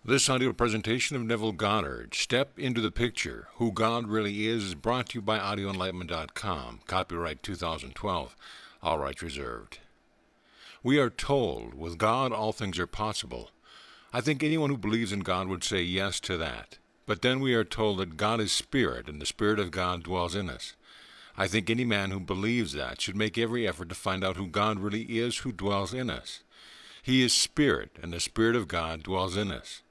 This audio presentation of Neville Goddard, Step into the Picture, Who God Really is brought to you by audioenlightenment.com. Copyright 2012. All rights reserved. We are told, with God all things are possible. I think anyone who believes in God would say yes to that. But then we are told that God is spirit, and the Spirit of God dwells in us. I think any man who believes that should make every effort to find out who God really is who dwells in us. He is spirit, and the Spirit of God dwells in us.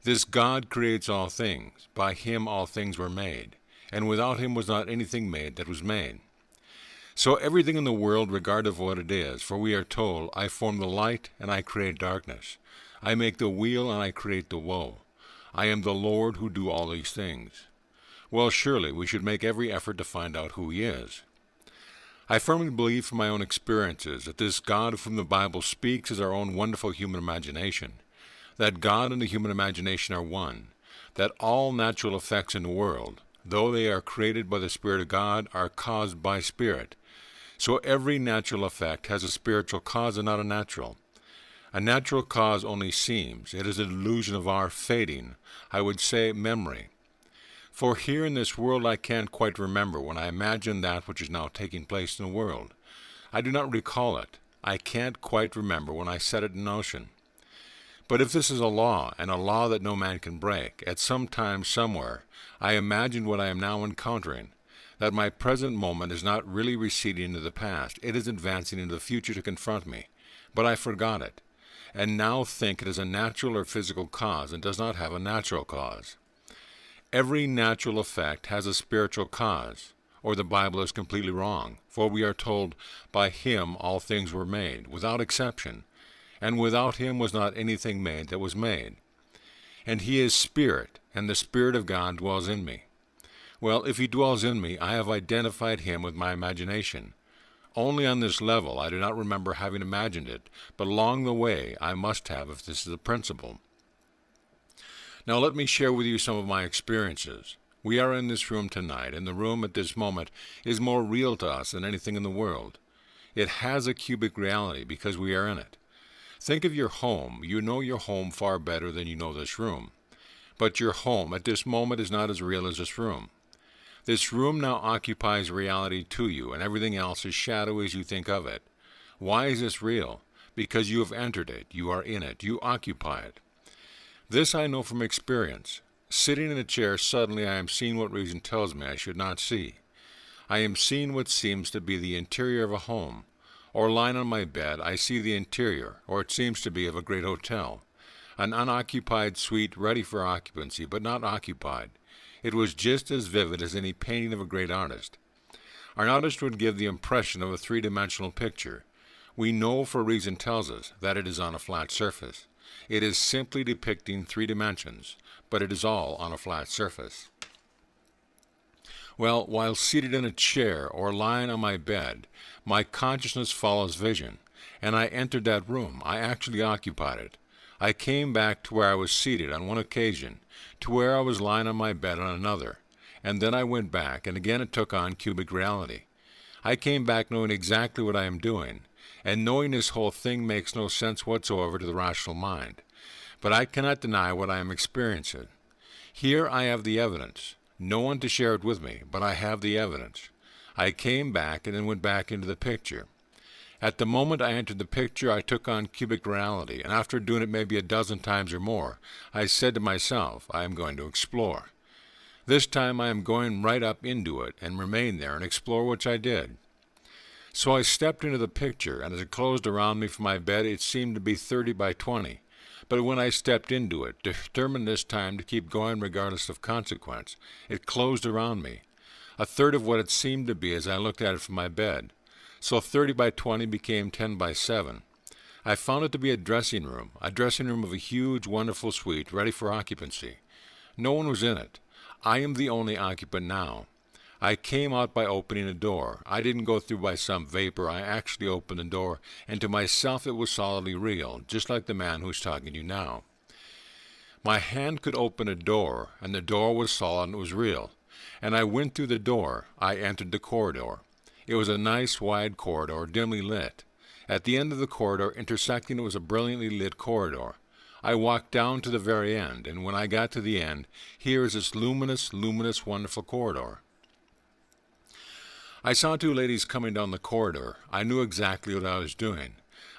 This God creates all things. By him all things were made, and without him was not anything made that was made. So everything in the world, regardless of what it is, for we are told, I form the light, and I create darkness. I make the weal, and I create the woe. I am the Lord who do all these things. Well, surely we should make every effort to find out who he is. I firmly believe from my own experiences that this God of whom the Bible speaks is our own wonderful human imagination. That God and the human imagination are one, that all natural effects in the world, though they are created by the Spirit of God, are caused by Spirit. So every natural effect has a spiritual cause and not a natural. A natural cause only seems. It is an illusion of our fading, I would say memory. For here in this world I can't quite remember when I imagine that which is now taking place in the world. I do not recall it. I can't quite remember when I set it in motion. But if this is a law, and a law that no man can break, at some time somewhere, I imagined what I am now encountering, that my present moment is not really receding into the past, it is advancing into the future to confront me. But I forgot it, and now think it is a natural or physical cause, and does not have a natural cause. Every natural effect has a spiritual cause, or the Bible is completely wrong, for we are told, by him all things were made, without exception. And without him was not anything made that was made. And he is spirit, and the Spirit of God dwells in me. Well, if he dwells in me, I have identified him with my imagination. Only on this level I do not remember having imagined it, but along the way I must have if this is the principle. Now let me share with you some of my experiences. We are in this room tonight, and the room at this moment is more real to us than anything in the world. It has a cubic reality because we are in it. Think of your home. You know your home far better than you know this room. But your home at this moment is not as real as this room. This room now occupies reality to you, and everything else is shadow as you think of it. Why is this real? Because you have entered it. You are in it. You occupy it. This I know from experience. Sitting in a chair, suddenly I am seeing what reason tells me I should not see. I am seeing what seems to be the interior of a home. Or lying on my bed, I see the interior, or it seems to be, of a great hotel. An unoccupied suite ready for occupancy, but not occupied. It was just as vivid as any painting of a great artist. An artist would give the impression of a three-dimensional picture. We know, for reason tells us, that it is on a flat surface. It is simply depicting 3 dimensions, but it is all on a flat surface. Well, while seated in a chair or lying on my bed, my consciousness follows vision, and I entered that room. I actually occupied it. I came back to where I was seated on one occasion, to where I was lying on my bed on another, and then I went back, and again it took on cubic reality. I came back knowing exactly what I am doing, and knowing this whole thing makes no sense whatsoever to the rational mind. But I cannot deny what I am experiencing. Here I have the evidence. No one to share it with me, but I have the evidence. I came back and then went back into the picture. At the moment I entered the picture, I took on cubic reality, and after doing it maybe a dozen times or more, I said to myself, I am going to explore. This time I am going right up into it and remain there and explore, which I did. So I stepped into the picture, and as it closed around me from my bed, it seemed to be 30 by 20. But when I stepped into it, determined this time to keep going regardless of consequence, it closed around me, a third of what it seemed to be as I looked at it from my bed. So 30 by 20 became 10 by 7. I found it to be a dressing room of a huge, wonderful suite ready for occupancy. No one was in it. I am the only occupant now. I came out by opening a door. I didn't go through by some vapor. I actually opened the door, and to myself it was solidly real, just like the man who's talking to you now. My hand could open a door, and the door was solid and it was real. And I went through the door. I entered the corridor. It was a nice, wide corridor, dimly lit. At the end of the corridor, intersecting it, was a brilliantly lit corridor. I walked down to the very end, and when I got to the end, here is this luminous, wonderful corridor. I saw two ladies coming down the corridor. I knew exactly what I was doing.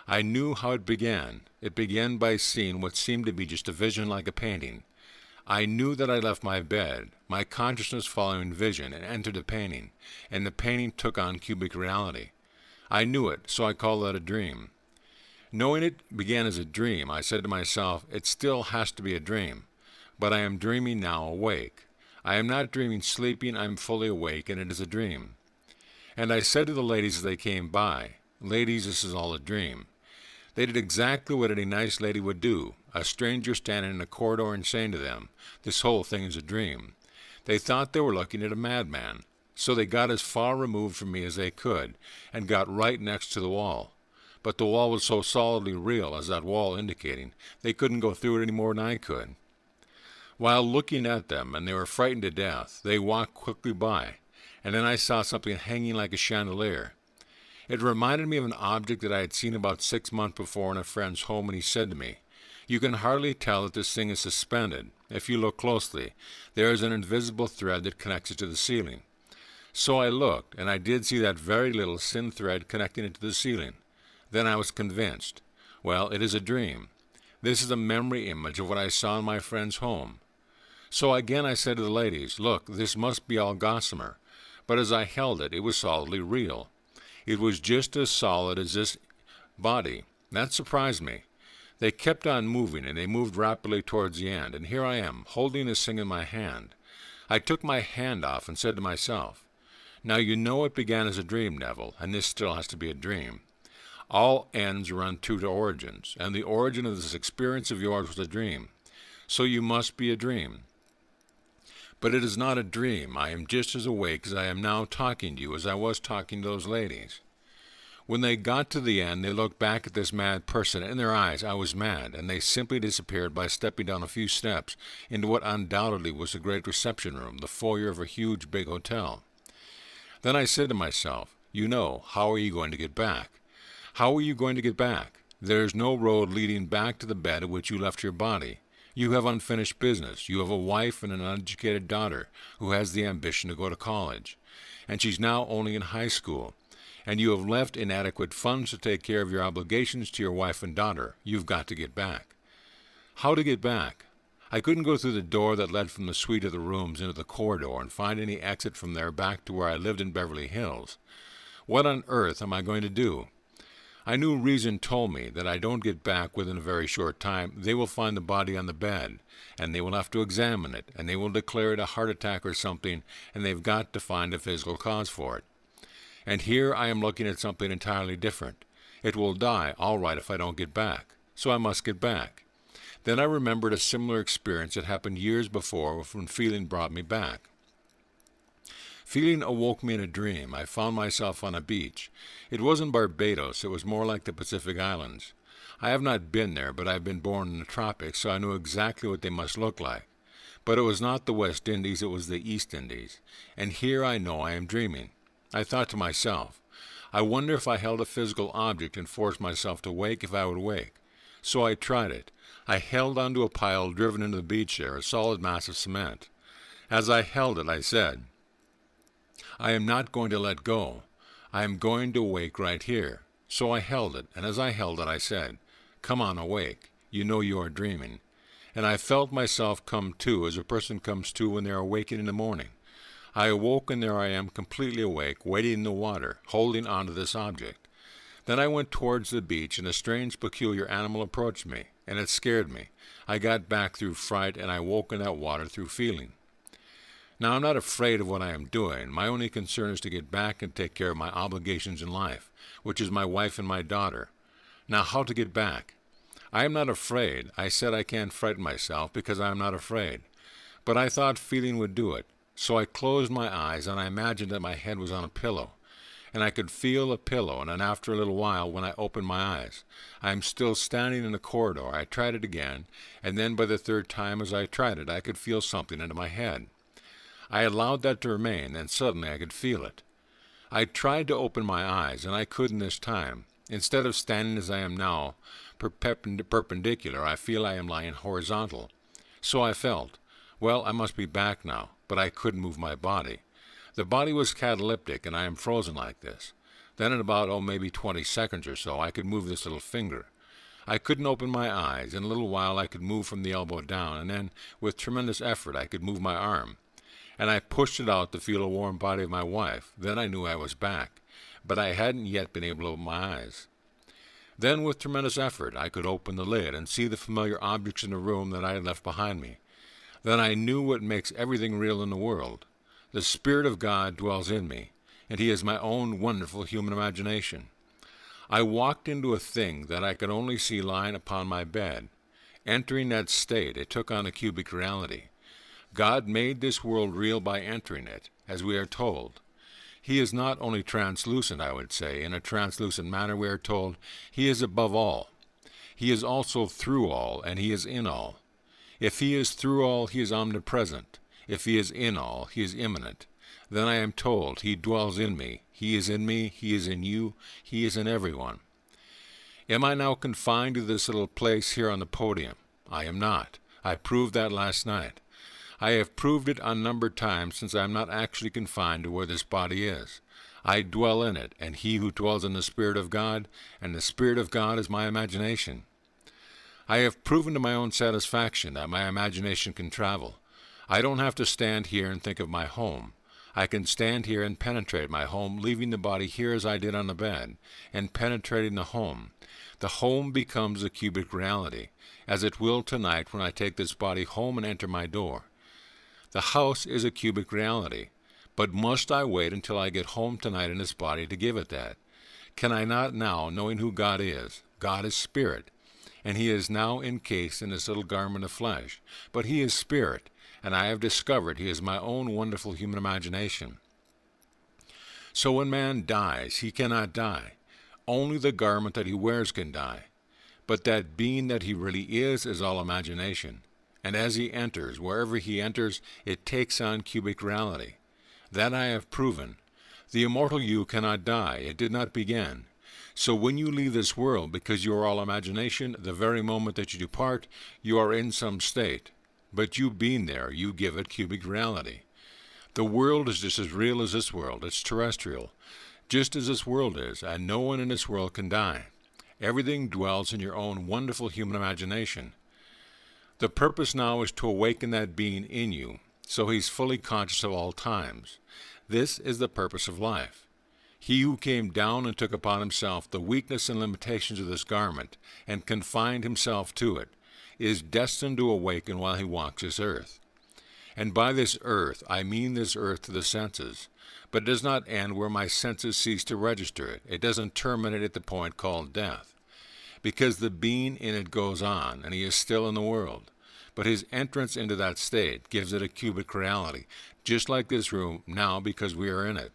I knew how it began. It began by seeing what seemed to be just a vision like a painting. I knew that I left my bed, my consciousness following vision, and entered the painting, and the painting took on cubic reality. I knew it, so I called that a dream. Knowing it began as a dream, I said to myself, it still has to be a dream. But I am dreaming now awake. I am not dreaming sleeping, I am fully awake, and it is a dream. And I said to the ladies as they came by, ladies, this is all a dream. They did exactly what any nice lady would do, a stranger standing in a corridor and saying to them, this whole thing is a dream. They thought they were looking at a madman, so they got as far removed from me as they could, and got right next to the wall. But the wall was so solidly real, as that wall indicating, they couldn't go through it any more than I could. While looking at them, and they were frightened to death, they walked quickly by, and then I saw something hanging like a chandelier. It reminded me of an object that I had seen about 6 months before in a friend's home, and he said to me, you can hardly tell that this thing is suspended. If you look closely, there is an invisible thread that connects it to the ceiling. So I looked, and I did see that very little thin thread connecting it to the ceiling. Then I was convinced. Well, it is a dream. This is a memory image of what I saw in my friend's home. So again I said to the ladies, look, this must be all gossamer. But as I held it, it was solidly real. It was just as solid as this body. That surprised me. They kept on moving, and they moved rapidly towards the end, and here I am, holding this thing in my hand. I took my hand off and said to myself, now you know it began as a dream, Neville, and this still has to be a dream. All ends run true to origins, and the origin of this experience of yours was a dream. So you must be a dream. But it is not a dream. I am just as awake as I am now talking to you as I was talking to those ladies. When they got to the end, they looked back at this mad person, and in their eyes I was mad, and they simply disappeared by stepping down a few steps into what undoubtedly was the great reception room, the foyer of a huge big hotel. Then I said to myself, you know, how are you going to get back? How are you going to get back? There is no road leading back to the bed at which you left your body. You have unfinished business. You have a wife and an uneducated daughter who has the ambition to go to college, and she's now only in high school. And you have left inadequate funds to take care of your obligations to your wife and daughter. You've got to get back. How to get back? I couldn't go through the door that led from the suite of the rooms into the corridor and find any exit from there back to where I lived in Beverly Hills. What on earth am I going to do? I knew reason told me that I don't get back within a very short time. They will find the body on the bed, and they will have to examine it, and they will declare it a heart attack or something, and they've got to find a physical cause for it. And here I am looking at something entirely different. It will die, all right, if I don't get back. So I must get back. Then I remembered a similar experience that happened years before when feeling brought me back. Feeling awoke me in a dream. I found myself on a beach. It wasn't Barbados. It was more like the Pacific Islands. I have not been there, but I have been born in the tropics, so I knew exactly what they must look like. But it was not the West Indies, it was the East Indies. And here I know I am dreaming. I thought to myself, I wonder if I held a physical object and forced myself to wake, if I would wake. So I tried it. I held onto a pile driven into the beach there, a solid mass of cement. As I held it, I said, I am not going to let go. I am going to wake right here. So I held it, and as I held it, I said, come on, awake. You know you are dreaming. And I felt myself come to as a person comes to when they are awakened in the morning. I awoke, and there I am, completely awake, wading in the water, holding on to this object. Then I went towards the beach, and a strange, peculiar animal approached me, and it scared me. I got back through fright, and I woke in that water through feeling. Now, I'm not afraid of what I am doing. My only concern is to get back and take care of my obligations in life, which is my wife and my daughter. Now, how to get back? I am not afraid. I said I can't frighten myself because I am not afraid. But I thought feeling would do it. So I closed my eyes, and I imagined that my head was on a pillow. And I could feel the pillow, and then after a little while, when I opened my eyes, I am still standing in the corridor. I tried it again, and then by the third time as I tried it, I could feel something under my head. I allowed that to remain, and suddenly I could feel it. I tried to open my eyes, and I couldn't this time. Instead of standing as I am now, perpendicular, I feel I am lying horizontal. So I felt. Well, I must be back now, but I couldn't move my body. The body was cataleptic, and I am frozen like this. Then in about, maybe 20 seconds or so, I could move this little finger. I couldn't open my eyes. In a little while I could move from the elbow down, and then, with tremendous effort, I could move my arm. And I pushed it out to feel the warm body of my wife. Then I knew I was back, but I hadn't yet been able to open my eyes. Then, with tremendous effort, I could open the lid and see the familiar objects in the room that I had left behind me. Then I knew what makes everything real in the world. The Spirit of God dwells in me, and He is my own wonderful human imagination. I walked into a thing that I could only see lying upon my bed. Entering that state, it took on a cubic reality. God made this world real by entering it, as we are told. He is not only translucent, I would say. In a translucent manner, we are told, He is above all. He is also through all, and He is in all. If He is through all, He is omnipresent. If He is in all, He is immanent. Then I am told, He dwells in me. He is in me. He is in you. He is in everyone. Am I now confined to this little place here on the podium? I am not. I proved that last night. I have proved it unnumbered times since I am not actually confined to where this body is. I dwell in it, and He who dwells in the Spirit of God, and the Spirit of God is my imagination. I have proven to my own satisfaction that my imagination can travel. I don't have to stand here and think of my home. I can stand here and penetrate my home, leaving the body here as I did on the bed, and penetrating the home. The home becomes a cubic reality, as it will tonight when I take this body home and enter my door. The house is a cubic reality, but must I wait until I get home tonight in this body to give it that? Can I not now, knowing who God is? God is Spirit, and He is now encased in this little garment of flesh, but He is Spirit, and I have discovered He is my own wonderful human imagination. So when man dies, he cannot die. Only the garment that he wears can die. But that being that he really is all imagination. And as he enters, wherever he enters, it takes on cubic reality. That I have proven. The immortal you cannot die. It did not begin. So when you leave this world, because you are all imagination, the very moment that you depart, you are in some state. But you being there, you give it cubic reality. The world is just as real as this world. It's terrestrial, just as this world is, and no one in this world can die. Everything dwells in your own wonderful human imagination. The purpose now is to awaken that being in you, so He's fully conscious of all times. This is the purpose of life. He who came down and took upon Himself the weakness and limitations of this garment, and confined Himself to it, is destined to awaken while He walks this earth. And by this earth, I mean this earth to the senses, but it does not end where my senses cease to register it. It doesn't terminate at the point called death, because the being in it goes on, and He is still in the world. But His entrance into that state gives it a cubic reality, just like this room now, because we are in it.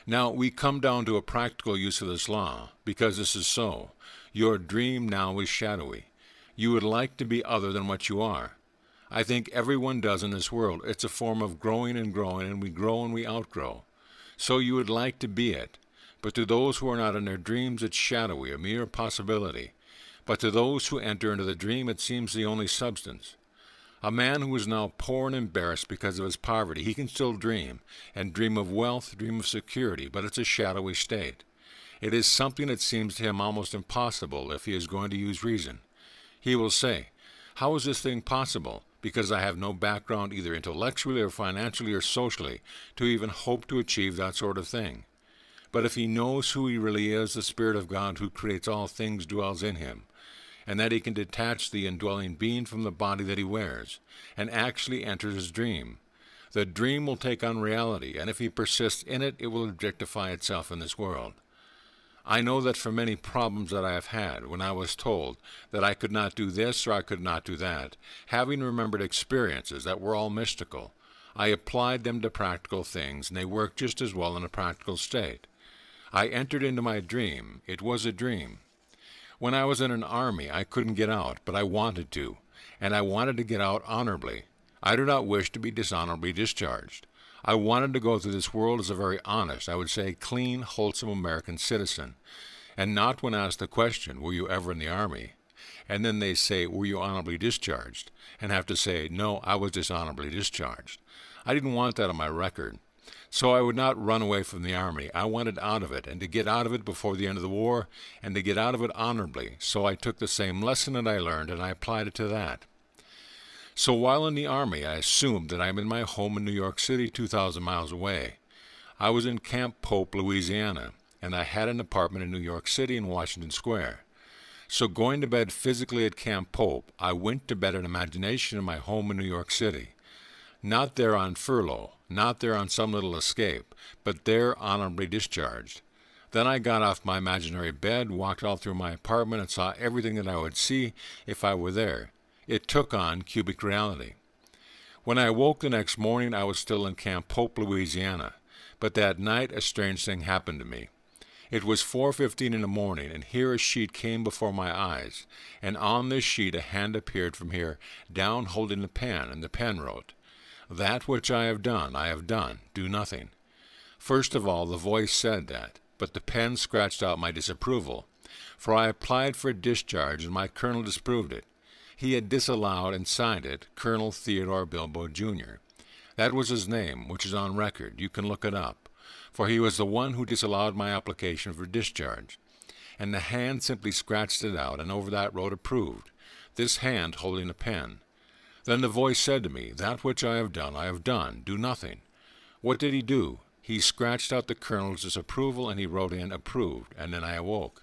Now, we come down to a practical use of this law, because this is so. Your dream now is shadowy. You would like to be other than what you are. I think everyone does in this world. It's a form of growing, and we grow and we outgrow. So you would like to be it. But to those who are not in their dreams, it's shadowy, a mere possibility. But to those who enter into the dream, it seems the only substance. A man who is now poor and embarrassed because of his poverty, he can still dream, and dream of wealth, dream of security, but it's a shadowy state. It is something that seems to him almost impossible if he is going to use reason. He will say, "How is this thing possible? Because I have no background either intellectually or financially or socially to even hope to achieve that sort of thing." But if he knows who he really is, the Spirit of God who creates all things dwells in him, and that he can detach the indwelling being from the body that he wears, and actually enters his dream, the dream will take on reality, and if he persists in it, it will objectify itself in this world. I know that for many problems that I have had, when I was told that I could not do this or I could not do that, having remembered experiences that were all mystical, I applied them to practical things, and they worked just as well in a practical state. I entered into my dream. It was a dream. When I was in an army, I couldn't get out, but I wanted to, and I wanted to get out honorably. I do not wish to be dishonorably discharged. I wanted to go through this world as a very honest, I would say clean, wholesome American citizen, and not when asked the question, were you ever in the Army? And then they say, were you honorably discharged? And have to say, no, I was dishonorably discharged. I didn't want that on my record. So I would not run away from the Army. I wanted out of it, and to get out of it before the end of the war, and to get out of it honorably. So I took the same lesson that I learned, and I applied it to that. So while in the Army, I assumed that I'm in my home in New York City, 2,000 miles away. I was in Camp Pope, Louisiana, and I had an apartment in New York City in Washington Square. So going to bed physically at Camp Pope, I went to bed in imagination in my home in New York City. Not there on furlough, not there on some little escape, but there honorably discharged. Then I got off my imaginary bed, walked all through my apartment, and saw everything that I would see if I were there. It took on cubic reality. When I awoke the next morning, I was still in Camp Pope, Louisiana, but that night a strange thing happened to me. It was 4:15 in the morning, and here a sheet came before my eyes, and on this sheet a hand appeared from here, down holding the pen, and the pen wrote, "That which I have done, do nothing." First of all, the voice said that, but the pen scratched out my disapproval, for I applied for a discharge, and my colonel disapproved it. He had disallowed and signed it, Colonel Theodore Bilbo, Jr. That was his name, which is on record. You can look it up, for he was the one who disallowed my application for discharge. And the hand simply scratched it out, and over that wrote approved, this hand holding a pen. Then the voice said to me, "That which I have done, do nothing." What did he do? He scratched out the colonel's disapproval, and he wrote in approved, and then I awoke.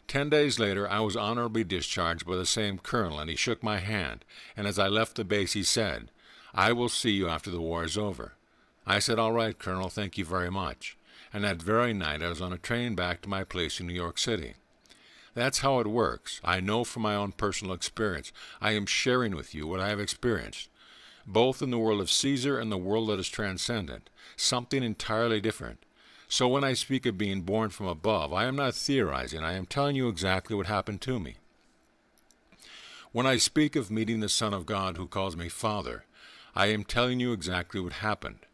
10 days later, I was honorably discharged by the same colonel, and he shook my hand, and as I left the base he said, "I will see you after the war is over." I said, "All right, Colonel, thank you very much." And that very night I was on a train back to my place in New York City. That's how it works. I know from my own personal experience. I am sharing with you what I have experienced, both in the world of Caesar and the world that is transcendent, something entirely different. So when I speak of being born from above, I am not theorizing. I am telling you exactly what happened to me. When I speak of meeting the Son of God who calls me Father, I am telling you exactly what happened.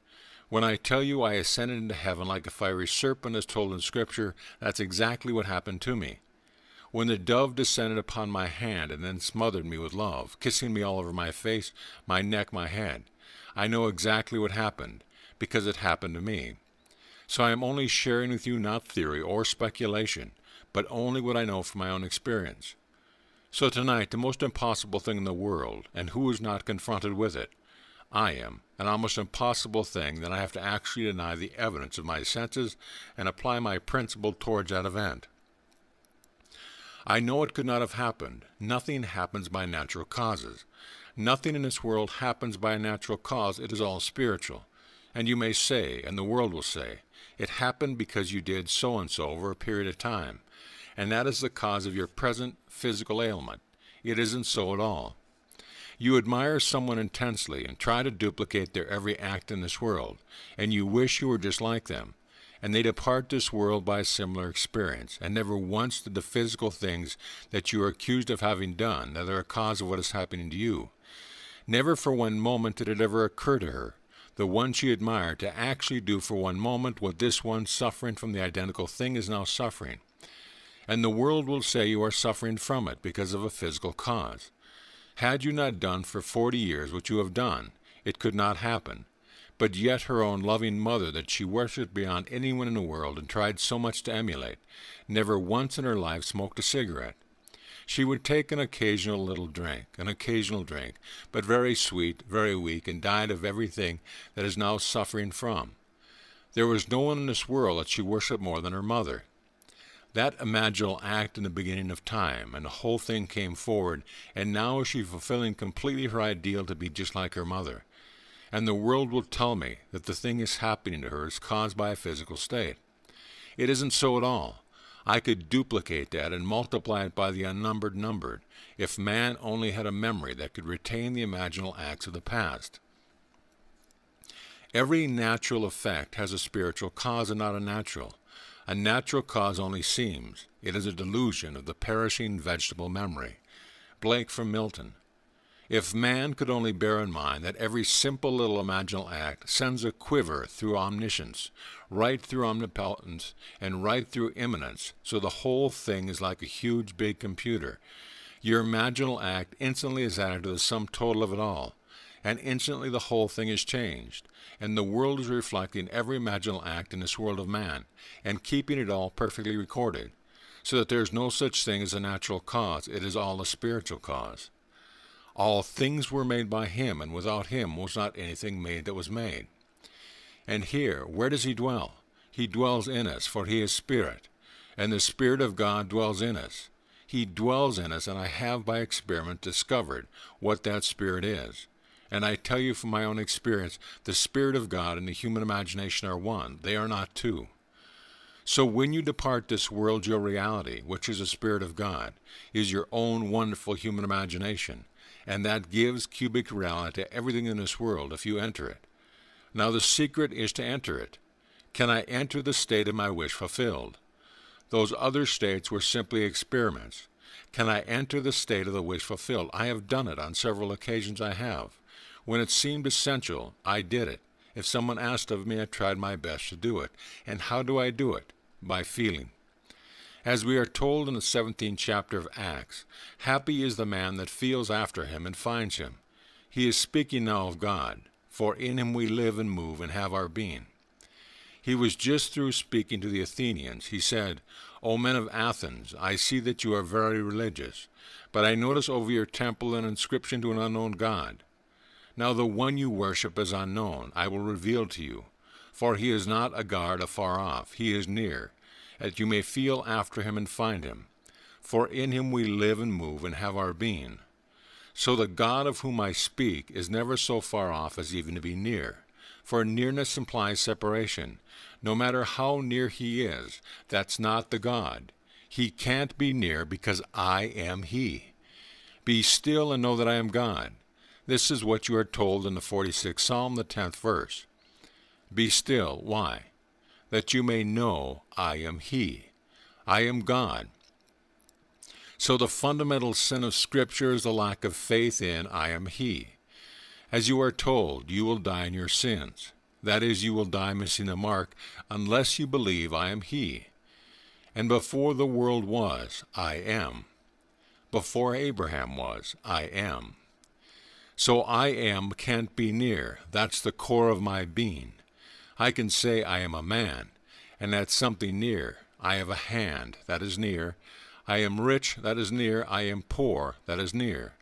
When I tell you I ascended into heaven like a fiery serpent as told in Scripture, that's exactly what happened to me. When the dove descended upon my hand and then smothered me with love, kissing me all over my face, my neck, my head, I know exactly what happened, because it happened to me. So I am only sharing with you not theory or speculation, but only what I know from my own experience. So tonight, the most impossible thing in the world, and who is not confronted with it? I am, an almost impossible thing that I have to actually deny the evidence of my senses and apply my principle towards that event. I know it could not have happened. Nothing happens by natural causes. Nothing in this world happens by a natural cause. It is all spiritual. And you may say, and the world will say, it happened because you did so-and-so over a period of time, and that is the cause of your present physical ailment. It isn't so at all. You admire someone intensely and try to duplicate their every act in this world, and you wish you were just like them, and they depart this world by a similar experience, and never once did the physical things that you are accused of having done that are a cause of what is happening to you. Never for one moment did it ever occur to her, the one she admired, to actually do for one moment what this one suffering from the identical thing is now suffering. And the world will say you are suffering from it because of a physical cause. Had you not done for 40 years what you have done, it could not happen. But yet her own loving mother that she worshipped beyond anyone in the world and tried so much to emulate, never once in her life smoked a cigarette. She would take an occasional drink, but very sweet, very weak, and died of everything that is now suffering from. There was no one in this world that she worshipped more than her mother. That imaginal act in the beginning of time, and the whole thing came forward, and now is she fulfilling completely her ideal to be just like her mother. And the world will tell me that the thing is happening to her is caused by a physical state. It isn't so at all. I could duplicate that and multiply it by the unnumbered numbered, if man only had a memory that could retain the imaginal acts of the past. Every natural effect has a spiritual cause and not a natural. A natural cause only seems. It is a delusion of the perishing vegetable memory. Blake from Milton. If man could only bear in mind that every simple little imaginal act sends a quiver through omniscience, right through omnipotence, and right through immanence, so the whole thing is like a huge big computer, your imaginal act instantly is added to the sum total of it all, and instantly the whole thing is changed, and the world is reflecting every imaginal act in this world of man, and keeping it all perfectly recorded, so that there is no such thing as a natural cause, it is all a spiritual cause. All things were made by him, and without him was not anything made that was made. And here, where does he dwell? He dwells in us, for he is Spirit, and the Spirit of God dwells in us. He dwells in us, and I have by experiment discovered what that Spirit is. And I tell you from my own experience, the Spirit of God and the human imagination are one. They are not two. So when you depart this world, your reality, which is the Spirit of God, is your own wonderful human imagination, and that gives cubic reality to everything in this world if you enter it. Now the secret is to enter it. Can I enter the state of my wish fulfilled? Those other states were simply experiments. Can I enter the state of the wish fulfilled? I have done it on several occasions. I have. When it seemed essential, I did it. If someone asked of me, I tried my best to do it. And how do I do it? By feeling. As we are told in the 17th chapter of Acts, happy is the man that feels after him and finds him. He is speaking now of God, for in him we live and move and have our being. He was just through speaking to the Athenians. He said, O men of Athens, I see that you are very religious, but I notice over your temple an inscription to an unknown God. Now the one you worship is unknown. I will reveal to you, for he is not a God afar off. He is near, that you may feel after him and find him. For in him we live and move and have our being. So the God of whom I speak is never so far off as even to be near. For nearness implies separation. No matter how near he is, that's not the God. He can't be near because I am he. Be still and know that I am God. This is what you are told in the 46th Psalm, the 10th verse. Be still. Why? That you may know I am he. I am God. So the fundamental sin of Scripture is the lack of faith in I am he. As you are told, you will die in your sins. That is, you will die missing the mark unless you believe I am he. And before the world was, I am. Before Abraham was, I am. So I am can't be near. That's the core of my being. I can say I am a man, and that's something near. I have a hand, that is near. I am rich, that is near. I am poor, that is near.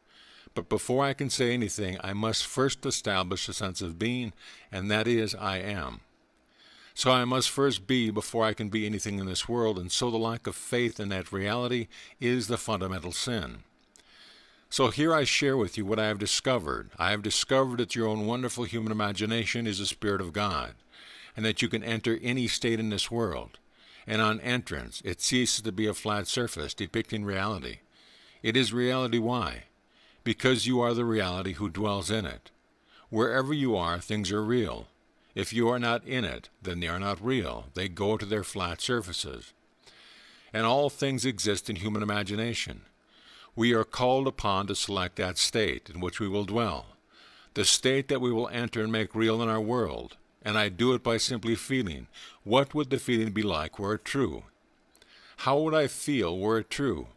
But before I can say anything, I must first establish a sense of being, and that is I am. So I must first be before I can be anything in this world, and so the lack of faith in that reality is the fundamental sin. So here I share with you what I have discovered. I have discovered that your own wonderful human imagination is the Spirit of God, and that you can enter any state in this world. And on entrance, it ceases to be a flat surface depicting reality. It is reality. Why? Because you are the reality who dwells in it. Wherever you are, things are real. If you are not in it, then they are not real. They go to their flat surfaces. And all things exist in human imagination. We are called upon to select that state in which we will dwell, the state that we will enter and make real in our world. And I do it by simply feeling. What would the feeling be like were it true? How would I feel were it true?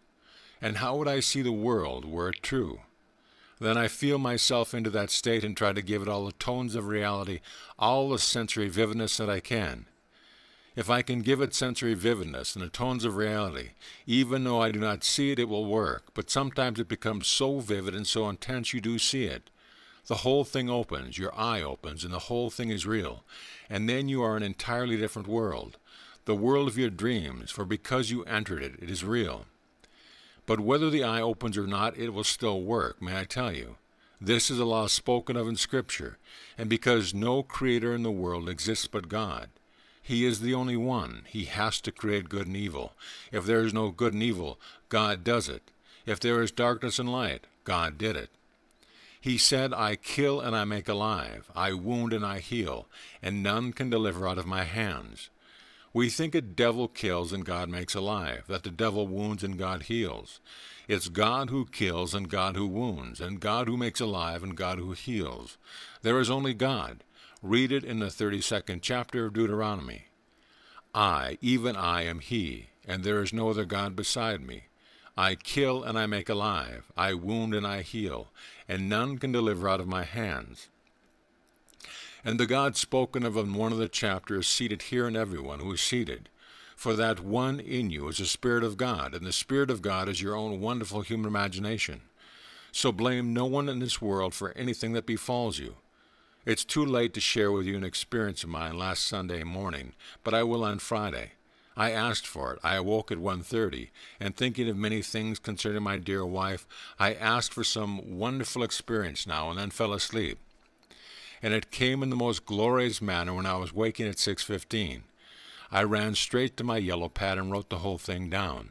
And how would I see the world were it true? Then I feel myself into that state and try to give it all the tones of reality, all the sensory vividness that I can. If I can give it sensory vividness and the tones of reality, even though I do not see it, it will work. But sometimes it becomes so vivid and so intense you do see it. The whole thing opens, your eye opens, and the whole thing is real. And then you are an entirely different world, the world of your dreams, for because you entered it, it is real. But whether the eye opens or not, it will still work, may I tell you. This is a law spoken of in Scripture, and because no creator in the world exists but God. He is the only one. He has to create good and evil. If there is no good and evil, God does it. If there is darkness and light, God did it. He said, I kill and I make alive, I wound and I heal, and none can deliver out of my hands. We think a devil kills and God makes alive, that the devil wounds and God heals. It's God who kills and God who wounds, and God who makes alive and God who heals. There is only God. Read it in the 32nd chapter of Deuteronomy. I, even I, am He, and there is no other God beside me. I kill and I make alive, I wound and I heal, and none can deliver out of my hands. And the God spoken of in one of the chapters seated here in everyone who is seated. For that one in you is the Spirit of God, and the Spirit of God is your own wonderful human imagination. So blame no one in this world for anything that befalls you. It's too late to share with you an experience of mine last Sunday morning, but I will on Friday. I asked for it. I awoke at 1:30, and thinking of many things concerning my dear wife, I asked for some wonderful experience now, and then fell asleep. And it came in the most glorious manner when I was waking at 6:15. I ran straight to my yellow pad and wrote the whole thing down.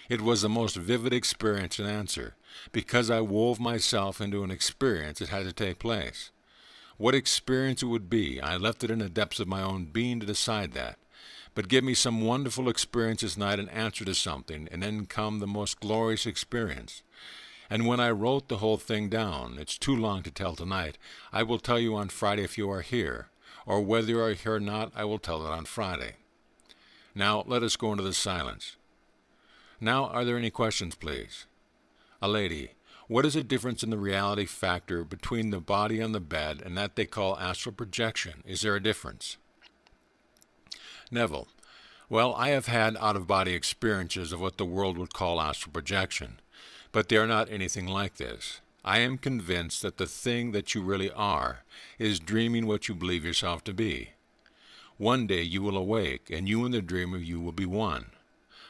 It was the most vivid experience and answer. Because I wove myself into an experience, it had to take place. What experience it would be, I left it in the depths of my own being to decide that. But give me some wonderful experience this night and answer to something, and then come the most glorious experience. And when I wrote the whole thing down, it's too long to tell tonight, I will tell you on Friday if you are here, or whether you are here or not, I will tell it on Friday. Now let us go into the silence. Now, are there any questions, please? A lady, what is the difference in the reality factor between the body on the bed and that they call astral projection? Is there a difference? Neville, well, I have had out-of-body experiences of what the world would call astral projection, but they are not anything like this. I am convinced that the thing that you really are is dreaming what you believe yourself to be. One day you will awake, and you and the dream of you will be one.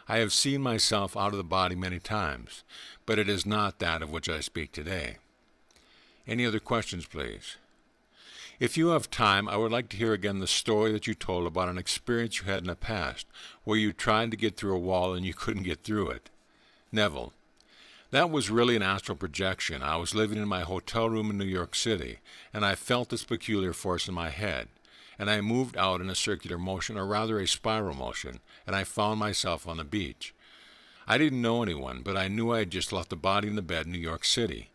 I have seen myself out of the body many times, but it is not that of which I speak today. Any other questions, please? If you have time, I would like to hear again the story that you told about an experience you had in the past, where you tried to get through a wall and you couldn't get through it. Neville, that was really an astral projection. I was living in my hotel room in New York City, and I felt this peculiar force in my head, and I moved out in a circular motion, or rather a spiral motion, and I found myself on the beach. I didn't know anyone, but I knew I had just left the body in the bed in New York City.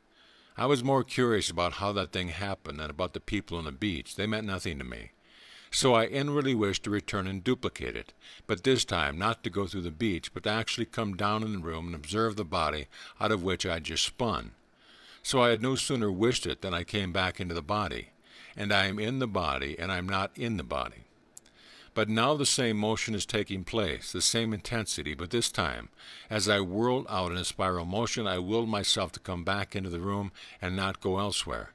I was more curious about how that thing happened than about the people on the beach. They meant nothing to me. So I inwardly wished to return and duplicate it, but this time not to go through the beach, but to actually come down in the room and observe the body out of which I had just spun. So I had no sooner wished it than I came back into the body, and I am in the body, and I am not in the body. But now the same motion is taking place, the same intensity, but this time, as I whirled out in a spiral motion, I willed myself to come back into the room and not go elsewhere.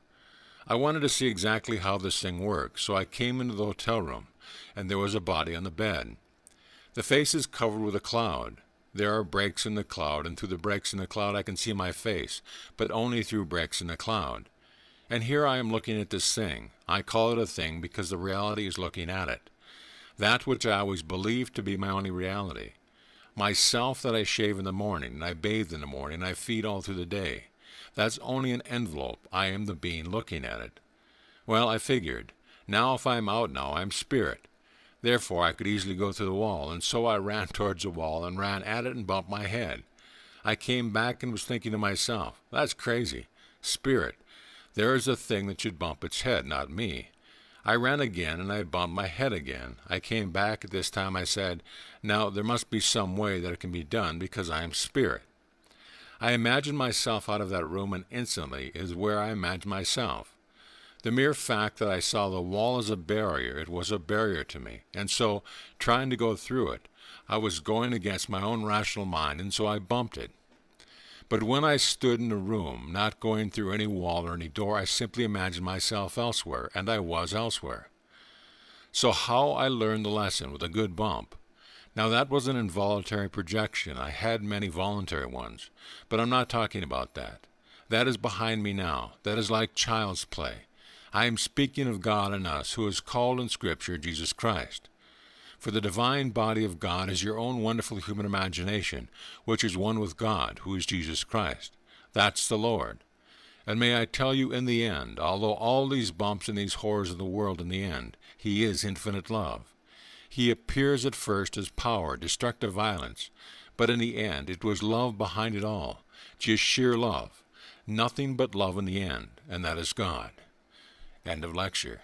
I wanted to see exactly how this thing works, so I came into the hotel room, and there was a body on the bed. The face is covered with a cloud. There are breaks in the cloud, and through the breaks in the cloud I can see my face, but only through breaks in the cloud. And here I am looking at this thing. I call it a thing because the reality is looking at it. That which I always believed to be my only reality. Myself that I shave in the morning, and I bathe in the morning, and I feed all through the day. That's only an envelope. I am the being looking at it. Well, I figured, now if I'm out now, I'm spirit. Therefore I could easily go through the wall, and so I ran towards the wall and ran at it and bumped my head. I came back and was thinking to myself, that's crazy. Spirit, there is a thing that should bump its head, not me. I ran again, and I bumped my head again. I came back at this time. I said, now there must be some way that it can be done, because I am spirit. I imagined myself out of that room, and instantly is where I imagined myself. The mere fact that I saw the wall as a barrier, it was a barrier to me, and so, trying to go through it, I was going against my own rational mind, and so I bumped it. But when I stood in the room, not going through any wall or any door, I simply imagined myself elsewhere, and I was elsewhere. So how I learned the lesson with a good bump. Now that was an involuntary projection. I had many voluntary ones, but I'm not talking about that. That is behind me now. That is like child's play. I am speaking of God in us, who is called in Scripture Jesus Christ. For the divine body of God is your own wonderful human imagination, which is one with God, who is Jesus Christ. That's the Lord. And may I tell you in the end, although all these bumps and these horrors of the world in the end, He is infinite love. He appears at first as power, destructive violence, but in the end it was love behind it all, just sheer love, nothing but love in the end, and that is God. End of lecture.